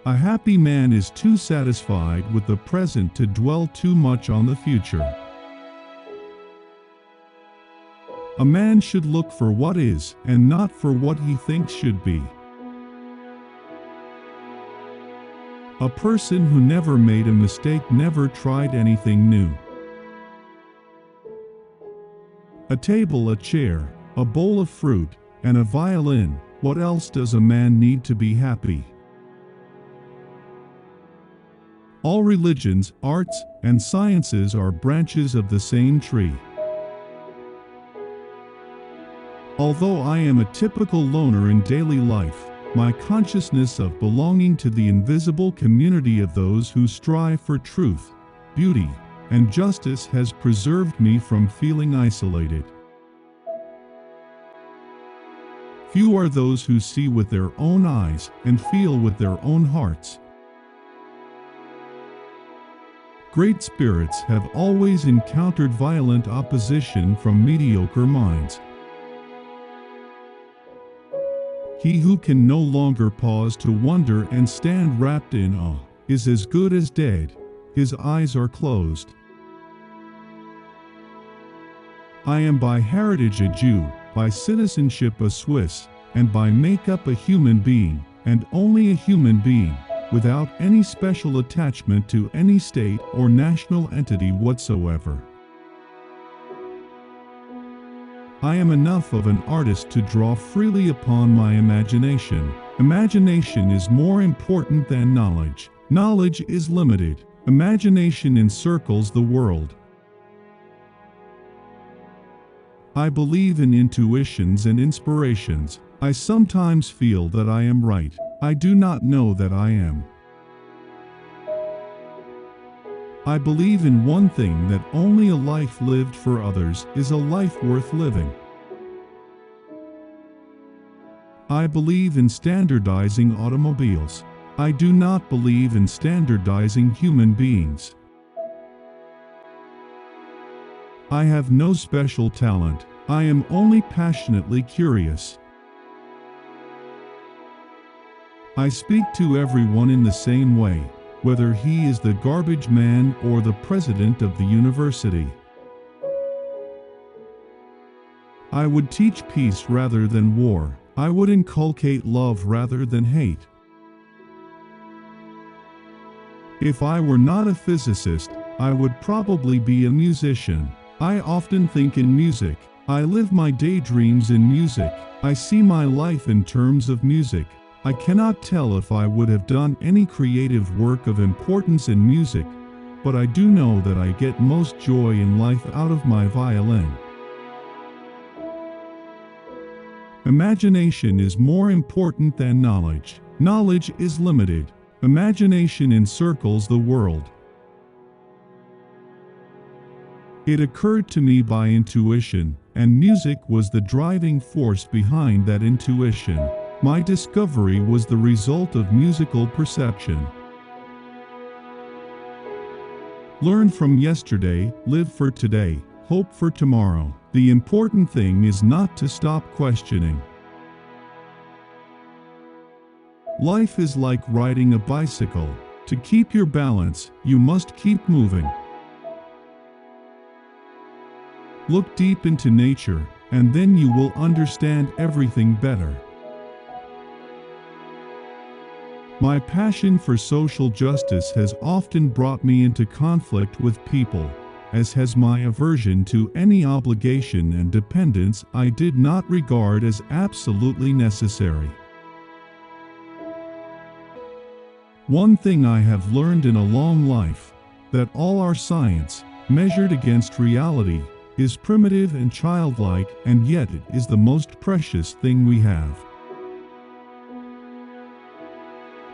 A happy man is too satisfied with the present to dwell too much on the future. A man should look for what is, and not for what he thinks should be. A person who never made a mistake never tried anything new. A table, a chair, a bowl of fruit, and a violin. What else does a man need to be happy? All religions, arts, and sciences are branches of the same tree. Although I am a typical loner in daily life, my consciousness of belonging to the invisible community of those who strive for truth, beauty, and justice has preserved me from feeling isolated. Few are those who see with their own eyes and feel with their own hearts. Great spirits have always encountered violent opposition from mediocre minds. He who can no longer pause to wonder and stand wrapped in awe is as good as dead. His eyes are closed. I am by heritage a Jew, by citizenship a Swiss, and by makeup a human being, and only a human being, without any special attachment to any state or national entity whatsoever. I am enough of an artist to draw freely upon my imagination. Imagination is more important than knowledge. Knowledge is limited. Imagination encircles the world. I believe in intuitions and inspirations. I sometimes feel that I am right. I do not know that I am. I believe in one thing, that only a life lived for others is a life worth living. I believe in standardizing automobiles. I do not believe in standardizing human beings. I have no special talent. I am only passionately curious. I speak to everyone in the same way, whether he is the garbage man or the president of the university. I would teach peace rather than war. I would inculcate love rather than hate. If I were not a physicist, I would probably be a musician. I often think in music. I live my daydreams in music. I see my life in terms of music. I cannot tell if I would have done any creative work of importance in music, but I do know that I get most joy in life out of my violin. Imagination is more important than knowledge. Knowledge is limited. Imagination encircles the world. It occurred to me by intuition, and music was the driving force behind that intuition. My discovery was the result of musical perception. Learn from yesterday, live for today, hope for tomorrow. The important thing is not to stop questioning. Life is like riding a bicycle. To keep your balance, you must keep moving. Look deep into nature, and then you will understand everything better. My passion for social justice has often brought me into conflict with people, as has my aversion to any obligation and dependence I did not regard as absolutely necessary. One thing I have learned in a long life, that all our science, measured against reality, is primitive and childlike, and yet it is the most precious thing we have.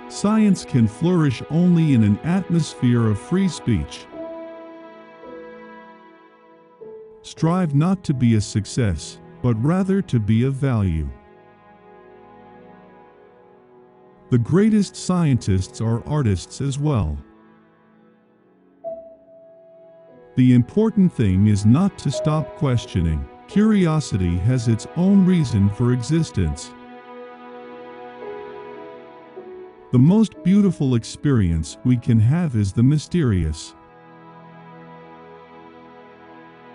Science can flourish only in an atmosphere of free speech. Strive not to be a success, but rather to be of value. The greatest scientists are artists as well. The important thing is not to stop questioning. Curiosity has its own reason for existence. The most beautiful experience we can have is the mysterious.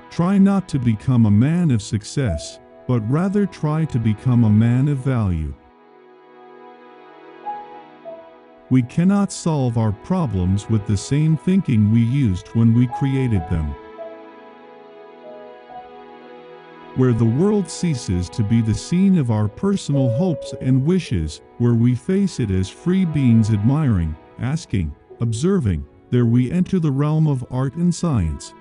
Try not to become a man of success, but rather try to become a man of value. We cannot solve our problems with the same thinking we used when we created them. Where the world ceases to be the scene of our personal hopes and wishes, where we face it as free beings admiring, asking, observing, there we enter the realm of art and science.